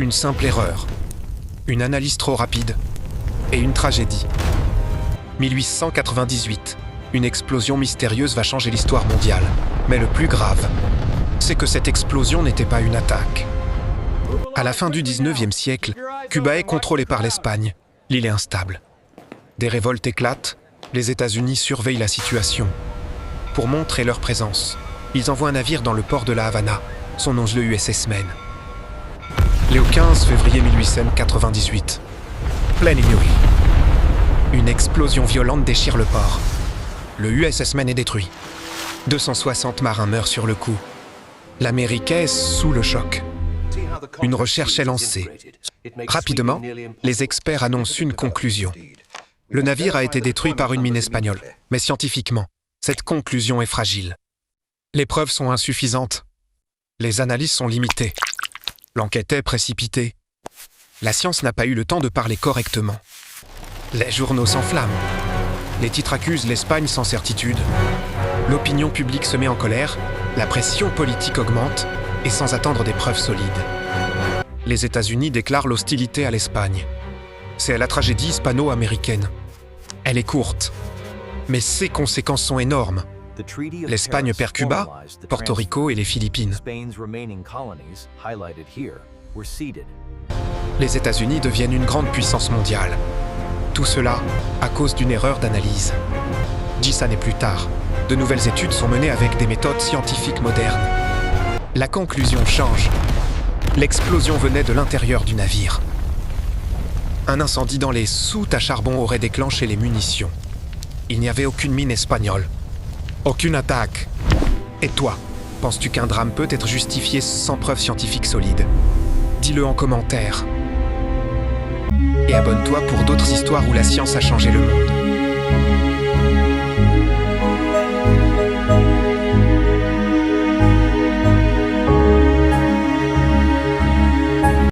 Une simple erreur, une analyse trop rapide et une tragédie. 1898, une explosion mystérieuse va changer l'histoire mondiale. Mais le plus grave, c'est que cette explosion n'était pas une attaque. À la fin du 19e siècle, Cuba est contrôlée par l'Espagne. L'île est instable. Des révoltes éclatent, les États-Unis surveillent la situation. Pour montrer leur présence, ils envoient un navire dans le port de la Havana. Son nom est le USS Maine. Le 15 février 1898, pleine nuit, une explosion violente déchire le port. Le USS Maine est détruit. 260 marins meurent sur le coup. L'Amérique est sous le choc. Une recherche est lancée. Rapidement, les experts annoncent une conclusion. Le navire a été détruit par une mine espagnole, mais scientifiquement, cette conclusion est fragile. Les preuves sont insuffisantes. Les analyses sont limitées. L'enquête est précipitée. La science n'a pas eu le temps de parler correctement. Les journaux s'enflamment. Les titres accusent l'Espagne sans certitude. L'opinion publique se met en colère, la pression politique augmente, et sans attendre des preuves solides. Les États-Unis déclarent l'hostilité à l'Espagne. C'est la tragédie hispano-américaine. Elle est courte, mais ses conséquences sont énormes. L'Espagne perd Cuba, Porto Rico et les Philippines. Les États-Unis deviennent une grande puissance mondiale. Tout cela à cause d'une erreur d'analyse. 10 années plus tard, de nouvelles études sont menées avec des méthodes scientifiques modernes. La conclusion change. L'explosion venait de l'intérieur du navire. Un incendie dans les soutes à charbon aurait déclenché les munitions. Il n'y avait aucune mine espagnole. Aucune attaque. Et toi, penses-tu qu'un drame peut être justifié sans preuves scientifiques solides? Dis-le en commentaire. Et abonne-toi pour d'autres histoires où la science a changé le monde.